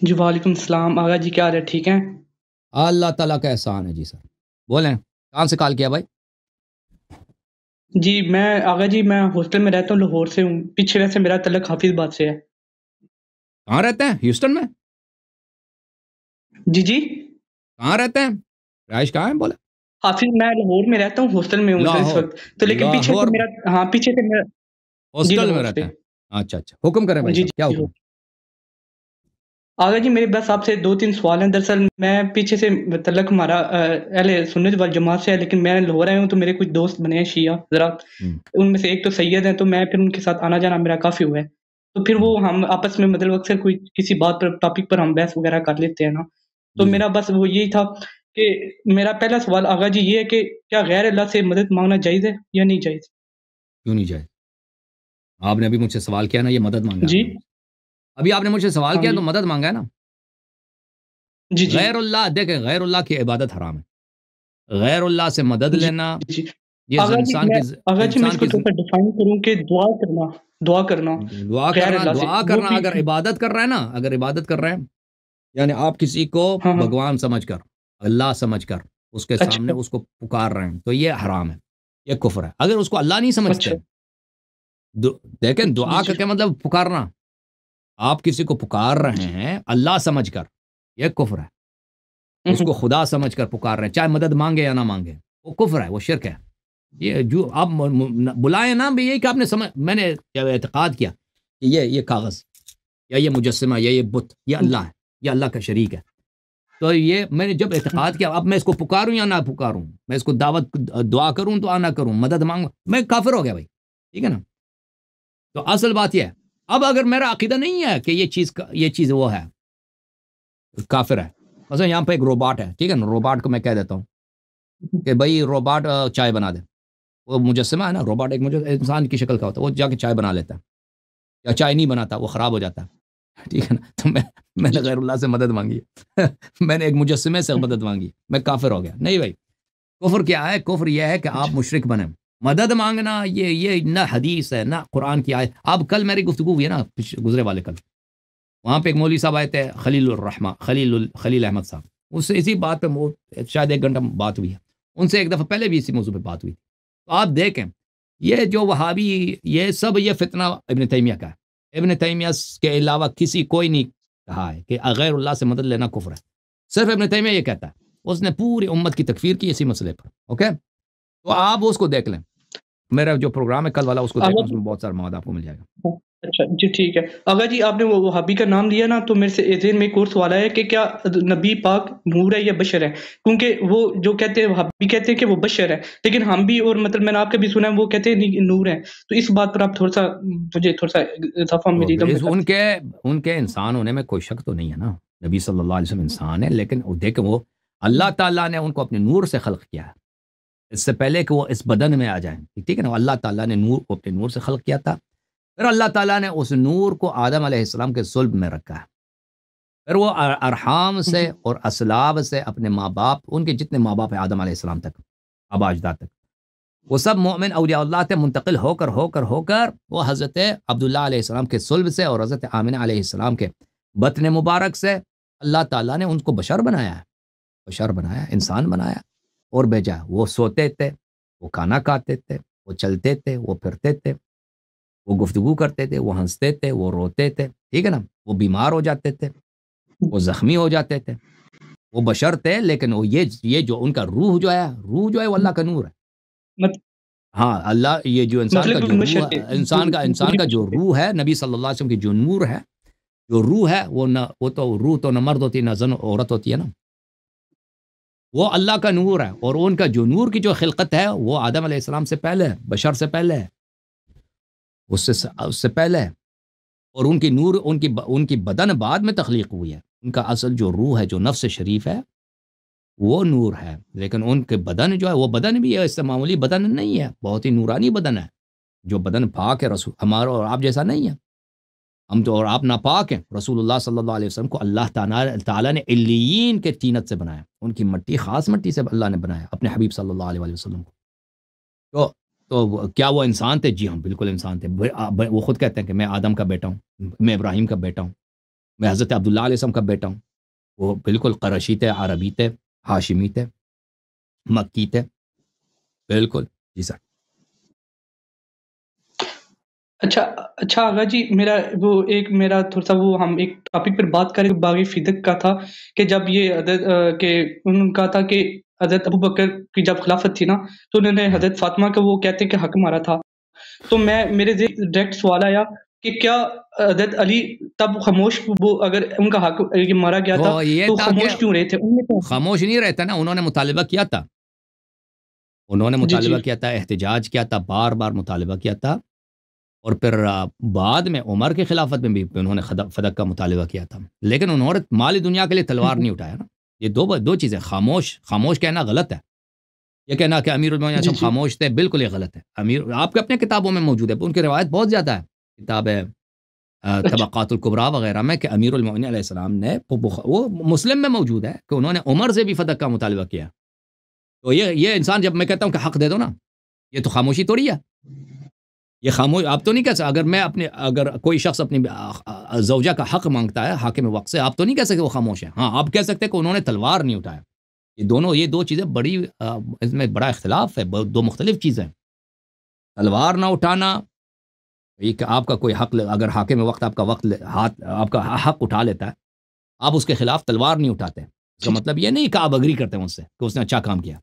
जी, वालेकुम सलाम। आगा जी क्या हाल है, ठीक हैं? अल्लाह ताला का एहसान है जी सर। बोलें, कहाँ से कॉल किया भाई? जी, मैं हॉस्टल में रहता हूँ, लाहौर से हूँ। पीछे वैसे मेरा तल्लक हाफिज़ाबाद से है। कहाँ रहते हैं? ह्यूस्टन में? जी, जी। कहाँ रहते हैं? रहाइश कहाँ है बोले? हाफिज़ मैं लाहौर में रहता हूँ, हॉस्टल में हूँ इस लाहौर। वक़्त। तो लेकिन पीछे से लाहौर मेरा हाँ, पीछे से मेरा जी, हॉस्टल में लाहौर रहते से। हैं। अच्छा, अच्छा। हुक्म करें भाई जी, साहब, क्या जी, हो हुक्म? आगा जी मेरे बस आपसे 2-3 सवाल हैं। दरअसल मैं पीछे से तल्लक हमारा अहले सुन्नत वल जमात से है, लेकिन मैं लाहौर आया हूँ, तो मेरे कुछ दोस्त बने हैं शिया हज़रात। हुँ, उनमें से एक तो सैयद हैं, तो मैं फिर उनके साथ आना-जाना मेरा काफ़ी हुआ है। तो फिर हुँ। वो हम आपस में मतलब अक्सर कोई किसी बात पर टॉपिक पर हम बहस वग़ैरह कर लेते हैं ना। तो जी, जी। मेरा बस वो यही था कि मेरा पहला सवाल आगा जी ये है कि क्या गैर अल्लाह से मदद माँगना जायज़ है या नहीं जायज़? क्यों नहीं जाए? आपने अभी मुझसे सवाल किया ना, ये मदद माँगा जी। आपने मुझसे। अभी आपने मुझसे सवाल हाँ किया जी। तो मदद माँगा है ना। जी, जी। गैरुल्लाह देखें, गैरुल्लाह की इबादत हराम है। गैरुल्लाह से मदद जी, लेना, जी। ये आगा जी मैं आगा जी मैं इंसान इसको की थोड़ा-सा डिफाइन करूँ कि दुआ करना गैर अल्लाह से, वो भी अगर इबादत कर रहे हैं ना, अगर इबादत कर रहे हैं, यानी आप किसी को हाँ, हाँ। भगवान समझकर, अल्लाह समझकर, उसके सामने अच्छा, उसको पुकार रहे हैं, तो ये हराम है, ये कुफ्र है। अगर उसको अल्लाह नहीं समझते अच्छा। हैं, देखें जी, दुआ का जी। क्या मतलब पुकारना? आप किसी को पुकार रहे जी। हैं अल्लाह समझकर, ये कुफ्र है। हुँ, उसको हुँ। खुदा समझकर पुकार रहे हैं, चाहे मदद माँगे या ना माँगे, वो कुफ्र है, वो शिर्क है। ये जो आप म म न बुलाएँ ना भी यही कि आपने मैंने क्या एतक़ाद किया कि ये कागज़ या ये मुजस्समा या ये बुत, ये अल्लाह जी, है, ये अल्लाह का शरीक है। तो ये मैंने जब एतक़ाद किया, अब मैं इसको पुकारूँ या ना पुकारूँ, मैं इसको दुआ करूँ तो ना करूँ, मदद माँगूँ, मैं काफ़िर हो गया भाई, ठीक है ना? तो असल बात ये है, अब अगर मेरा अक़ीदा नहीं है कि ये चीज़ वो है, काफ़िर है। मसलन यहाँ पे एक रोबोट है, ठीक है ना? रोबोट को मैं कह देता हूँ कि भई रोबोट चाय बना दे। वो मुजस्समा है ना, रोबोट एक इंसान की शक्ल का होता है, वो जाके चाय बना लेता है या चाय नहीं बनाता, वो ख़राब हो जाता है, ठीक है ना? तो मैंने जी, जी। गैरुल्लाह से मदद माँगी है। मैंने एक मुजस्सिमे से हुँ, मदद माँगी, मैं काफ़िर हो गया। नहीं भाई, कुफ़्र क्या है? कुफ़्र ये है कि आप अच्छा, मुशरिक बने। मदद माँगना ये ना हदीस है, ना कुरान की आयत। अब कल मेरी गुफ्तगू हुई है ना, गुज़रे वाले कल, वहाँ पे एक मौलवी साहब आए थे, खलील अहमद साहब। उससे इसी बात पे शायद 1 घंटा बात हुई है। उनसे एक दफ़ा पहले भी इसी मौज़ू पे बात हुई। तो आप देखें, ये जो वहाबी, ये सब ये फ़ितना इब्न तैमिया का है। इब्न तैमिया के अलावा किसी कोई नहीं कहा है कि गैरुल्लाह से मदद लेना कुफ़्र है। सिर्फ़ इब्न तैमिया ये कहता है। उसने पूरी उम्मत की तकफ़ीर की इसी मसले पर, ओके? तो आप उसको देख लें। मेरा जो प्रोग्राम है कल वाला, उसको देखें, आगा जी उसमें बहुत सारा मवाद आपको मिल जाएगा। हाँ, अच्छा, जी ठीक है। आगा जी आपने वो वहाबी का नाम लिया ना, तो मेरे से ज़हन में एक और सवाल आया कि क्या नबी पाक नूर है या बशर है? क्योंकि वो जो कहते हैं वहाबी कहते हैं कि वो बशर है, लेकिन हम भी और मतलब मैंने आपका भी सुना है वो कहते हैं नहीं नूर है। तो इस बात पर आप थोड़ा-सा मुझे थोड़ा-सा इज़ाफ़ा तो मेरे इल्म में बेस कर दें। उनके इंसान होने में कोई शक तो नहीं है ना। नबी सल्लल्लाहु अलैहि वसल्लम इंसान है, लेकिन वो देखें, वो अल्लाह ताला ने उनको अपने नूर से खल्क़ किया है। इससे पहले कि वो इस बदन में आ जाएँ, ठीक है ना? अल्लाह ताला ने नूर को अपने नूर से खल्क़ किया था। फिर अल्लाह ताला ने उस नूर को आदम अलैहिस्सलाम के सुल्ब में रखा है। फिर वो अरहाम हुँ, से हुँ। और असलाब से अपने माँ-बाप, उनके जितने माँ-बाप हैं आदम अलैहिस्सलाम तक, आबा अजदाद तक, वो सब मोमिन औलियाउल्लाह थे, मुंतकिल होकर वो हज़रत अब्दुल्लाह अलैहिस्सलाम के सुल्ब से और हज़रत आमिना अलैहिस्सलाम के बत्न मुबारक से अल्लाह ताला ने उनको बशर बनाया, इंसान बनाया और भेजा। वो सोते थे, वो खाना खाते थे, वो चलते थे, वो फिरते थे, वो गुफ्तगू करते थे, वो हँसते थे, वो रोते थे, ठीक है ना? वो बीमार हो जाते थे, वो ज़ख्मी हो जाते थे। वो बशर थे, लेकिन वो ये जो उनका रूह जो है वो अल्लाह का नूर है। मत हाँ, अल्लाह ये जो इंसान का मतलब जो बशर रूह थे, है, इंसान पूरे का जो बशर थे। रूह है, नबी सल्लल्लाहु अलैहि वसल्लम की जो नूर है, जो रूह है, वो तो रूह तो ना मर्द होती है, ना औरत होती है ना। वो अल्लाह का नूर है और उनका जो नूर की जो खिलकत है, वो आदम अलैहिस्सलाम से पहले है, बशर से पहले है, उससे पहले है। और उनकी बदन बाद में तख्लीक हुई है। उनका असल जो रूह है, जो नफ्स शरीफ है, वो नूर है। लेकिन उनके बदन जो है, वो बदन भी है, इससे मामूली बदन नहीं है, बहुत ही नूरानी बदन है। जो बदन पाक है, रसूल हमारा और आप जैसा नहीं है। हम तो और आप नापाक हैं। रसूलुल्लाह सल्लल्लाहु अलैहि वसल्लम को अल्लाह ताला ने इल्लियीन के तीनत से बनाया। उनकी मिट्टी ख़ास मिट्टी से अल्लाह ने बनाया, अपने हबीब सल्लल्लाहु अलैहि वसल्लम को। तो क्या वो इंसान थे? जी हाँ, बिल्कुल इंसान थे। वो खुद कहते हैं कि मैं आदम का बेटा हूँ, मैं इब्राहीम का बेटा हूँ। मैं हज़रत अब्दुल्लाह अलैहिस्सलाम का बेटा हूँ। वो बिल्कुल क़रशी थे, अरबी थे, हाशिमी थे, मक्की थे। बिल्कुल। जी सर। अच्छा अच्छा आगा जी, मेरा थोड़ा-सा वो हम एक टॉपिक पर बात करें बागी फ़िदक का था कि जब ये के उन्होंने कहा था कि हज़रत अबू बकर की जब खिलाफत थी ना, तो उन्होंने हुँ। हज़रत फ़ातिमा का वो कहते हैं कि हक मारा था। तो मेरे ज़हन डायरेक्ट सवाल आया कि क्या हज़रत अली तब खामोश, वो अगर उनका हक ये मारा गया था, तो ये तो था कि खामोश क्यों रहे थे? उनमें क्या था? खामोश नहीं रहता ना, उन्होंने मुतालबा किया था। उन्होंने जी, जी। मुतालबा किया था, एहतिजाज किया था, बार-बार मुतालबा किया था और फिर बाद में उमर की खिलाफत में भी उन्होंने फ़दक का मुतालबा किया था। लेकिन उन्होंने माली दुनिया के लिए हुँ, तलवार हुँ। नहीं उठाया ना। ये 2 चीज़ें, खामोश कहना गलत है। ये कहना कि अमीरुल मोमिनीन जी, हम जी। खामोश थे, बिल्कुल ये गलत है। अमीर आपके अपने किताबों में मौजूद है, उनकी रिवायत बहुत ज़्यादा है। किताब है अच्छा, तबक़ातुल कुबरा वग़ैरह में कि अमीरुल मोमिनीन अलैहिस्सलाम ने वो मुस्लिम में मौजूद है कि उन्होंने उमर से भी फ़दक का मुतालबा किया। तो ये इंसान, जब मैं कहता हूँ कि हक दे दो ना, ये तो खामोशी थोड़ी है। ये खामोश आप तो नहीं कह सकते। अगर कोई शख्स अपनी ज़ौजा का हक माँगता है हाकिम वक़्त से, आप तो नहीं कह सकते वो खामोश है। हाँ, आप कह सकते हैं कि उन्होंने तलवार नहीं उठाया। ये 2 चीज़ें बड़ी इसमें बड़ा इख्तिलाफ़ है, ब 2 मुख्तलिफ़ चीज़ें हैं। तलवार ना उठाना, एक आपका कोई हक अगर हाकिम वक़्त आपका वक़्त आपका हक उठा लेता है, आप उसके खिलाफ तलवार नहीं उठाते। इसका जी, जी। मतलब ये नहीं कि आप एग्री करते हैं उससे कि उसने अच्छा काम किया।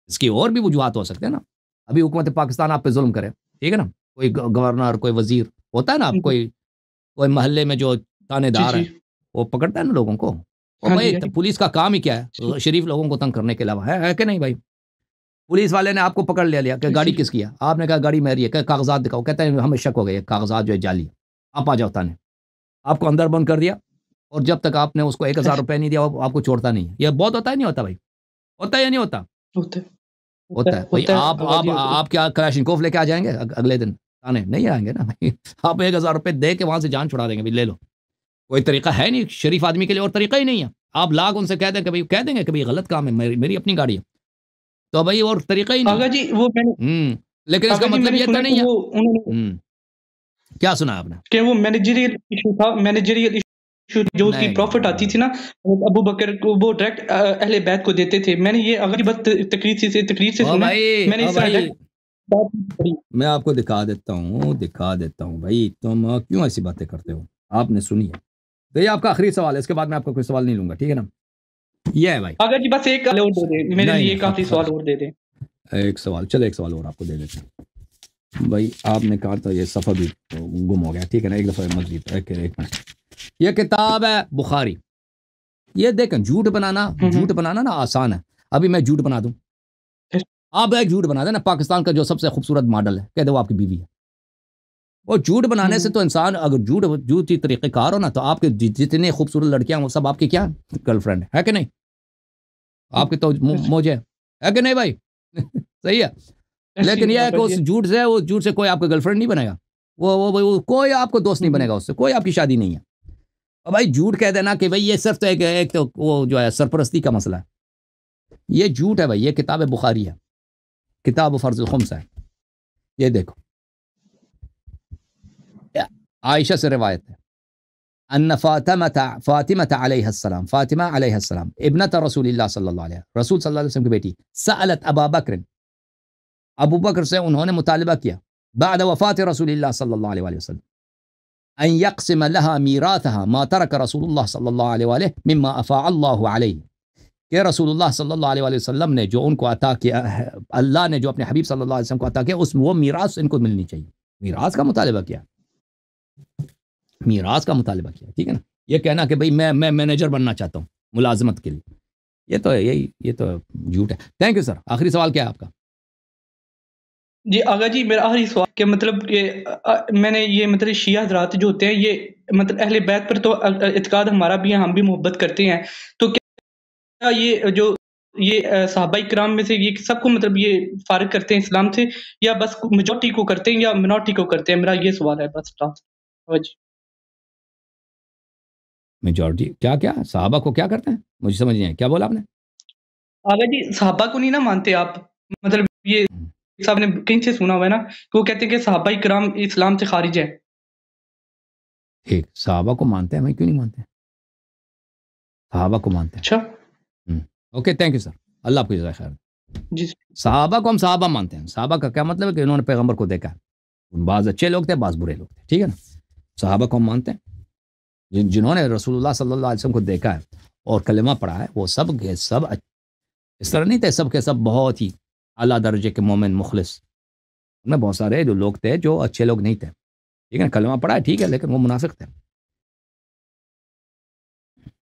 इसकी और भी वजूहात हो सकते हैं ना। अभी हुकूमत पाकिस्तान आप पे ज़ुल्म करे, ठीक है ना? कोई गवर्नर, कोई वज़ीर होता है ना, हुँ, हुँ। कोई मोहल्ले में जो जी, थानेदार जी। है, वो पकड़ता है ना लोगों को। और हाँ जी, भाई हाँ जी। पुलिस का काम ही क्या जी, है? शरीफ लोगों को तंग करने के अलावा, है कि नहीं भाई? पुलिस वाले ने आपको पकड़ लिया कि गाड़ी जी, किसकी है? आपने कहा गाड़ी मेरी है, कहा कागज़ात दिखाओ, कहता है हमें शक हो गया, ये कागज़ात जो है जाली है। आप आ जाओ थाने। आपको अंदर बंद कर दिया और जब तक आपने उसको ₹1000 नहीं दिया, वो आपको छोड़ता नहीं है। ये बहुत होता है, नहीं होता भाई? होता है या नहीं होता? होता है, होता होता है, है। भाई होता है आप आगा आप जी, होता है। आप क्या कलाशनिकोव लेके आ जाएँगे अगले दिन थाने? नहीं आएँगे ना भाई। आप ₹1000 दे के वहाँ से जान छुड़ा देंगे, भई ले लो। कोई तरीका है नहीं, शरीफ आदमी के लिए और तरीका ही नहीं है। आप लाख उनसे कह दें कि भई, कह देंगे कि भई गलत काम है, मेरी मेरी अपनी गाड़ी है। तो भाई और तरीका ही नहीं आगा है। जी, वो मैंने हुँ, लेकिन इसका आगा जी मतलब मैंने ये तो सुना नहीं कि है। वो उन्होंने हुँ, क्या सुना आपने? कि वो मैनेजरियल इश्यू था, मैनेजरियल इश्यू जो उसकी नहीं, प्रॉफ़िट आती नहीं। थी ना, वो अबू बकर को वो डायरेक्ट अहले बैत को देते थे। मैंने ये अगली बात तकरीर से सुना है, मैंने ओ इस तरह भाई, डायरेक्ट बात नहीं पढ़ी। मैं आपको दिखा देता हूँ भाई, तुम क्यों ऐसी बातें करते हो? आपने सुनी है। तो ये आपका आखिरी सवाल है, इसके बाद मैं आपका कोई सवाल नहीं लूँगा, ठीक है ना? ये है भाई। आगा जी बस एक सवाल और दे दें, मेरे नहीं, लिए नहीं, एक आखिरी सवाल और दे दें। एक सवाल, चलो एक सवाल और आपको दे देते हैं। भाई आपने कहा था ये सफ़र भी गुम हो गया, ठीक है ना? एक दफ़ा मस्जिद, एक मिनट। ये किताब है बुखारी। ये देखें, हुँ, झूठ हुँ। बनाना ना आसान है। अभी मैं झूठ बना दूँ, आप एक झूठ बना देना, पाकिस्तान का जो सबसे खूबसूरत मॉडल है, कह दो वो आपकी बीवी है। और झूठ हुँ, बनाने से हुँ। तो इंसान, अगर झूठी तरीक़ेकार हो ना, तो आपके जितनी खूबसूरत लड़कियाँ हैं, वो सब आपकी क्या गर्लफ्रेंड है कि नहीं? हुँ, आपके तो ऐसे मौजें है कि नहीं भाई? सही है। ऐसे लेकिन ही ये है आगा कि जी। उस झूठ से कोई आपका गर्लफ्रेंड नहीं बनेगा। वो कोई आपको दोस्त हुँ, नहीं हुँ। बनेगा उससे, कोई आपकी शादी नहीं है। और भाई झूठ कह देना कि भाई ये सिर्फ़ तो एक तो वो जो है सरपरस्ती का मसला है। ये झूठ है भाई, ये किताब बुखारी है, किताब फ़र्ज़ुल ख़ुम्स है। ये देखो, आयशा से रिवायत है, अन्न फ़ातिमा अलैहिस्सलाम इब्नत रसूलिल्लाह सल्लल्लाहु अलैहि रसूल सल्लल्लाहु अलैहि वसल्लम की बेटी, सअलत अबा बकर, अबू बकर से उन्होंने मुतालबा किया, बाद वफ़ात रसूलिल्लाह सल्लल्लाहु अलैहि वसल्लम, अन यक़सिम लहा मीराथहा मा तरक रसूलुल्लाह सल्लल्लाहु अलैहि मिम्मा अफ़ा अल्लाहु अलैहि, कि रसूलुल्लाह सल्लल्लाहु अलैहि वसल्लम ने जो उनको अता किया है, अल्लाह ने जो अपने हबीब सल्लल्लाहु अलैहि वसल्लम को अता किया, उस वो मीरास इनको मिलनी चाहिए। मीरास का मुतालबा किया, मीरास का मुतालबा किया, ठीक है ना? ये कहना कि भई मैं मैनेजर बनना चाहता हूँ मुलाज़मत के लिए, ये तो झूठ है। Thank you sir. आखिरी सवाल क्या है आपका? जी, आगा जी मेरा आखिरी सवाल कि मतलब कि मैंने ये मतलब शिया हज़रात जो होते हैं ये मतलब अहले बैत पर तो इत्क़ाद हमारा भी है, हम भी मोहब्बत करते हैं। तो क्या ये जो ये सहाबाए किराम में से ये सबको मतलब ये फ़ारिग करते हैं इस्लाम से, या बस मेजॉरिटी को करते हैं या मिनॉरिटी को करते हैं? मेरा ये सवाल है बस लास्ट। हाँ जी। मेजॉरिटी क्या-क्या? सहाबा को क्या करते हैं? मुझे समझ नहीं आई, क्या बोला आपने? आगा जी सहाबा को नहीं ना मानते आप? मतलब ये हुँ, साहब ने कहीं से सुना हुआ है ना कि वो कहते हैं कि सहाबाए किराम इस्लाम से ख़ारिज हैं। ठीक, सहाबा को मानते हैं, हमें क्यों नहीं मानते? सहाबा को मानते हैं। अच्छा ओके, थैंक यू सर, अल्लाह आपको जज़ाए खैर। जी सहाबा को हम सहाबा मानते हैं। सहाबा का क्या मतलब है कि इन्होंने पैगंबर को देखा है। बाज़ अच्छे लोग थे, बाज़ बुरे लोग थे, ठीक है ना। सहाबा को हम मानते हैं, जिन्होंने रसूलुल्लाह सल्लल्लाहु अलैहि वसल्लम को देखा है और कलेमा पढ़ा है, वो सब के सब इस तरह नहीं थे सब के सब बहुत ही आला दर्जे के मोमिन मुखलिस। उनमें बहुत सारे जो लोग थे जो अच्छे लोग नहीं थे, ठीक है ना। कलेमा पढ़ा है ठीक है, लेकिन वो मुनाफिक थे।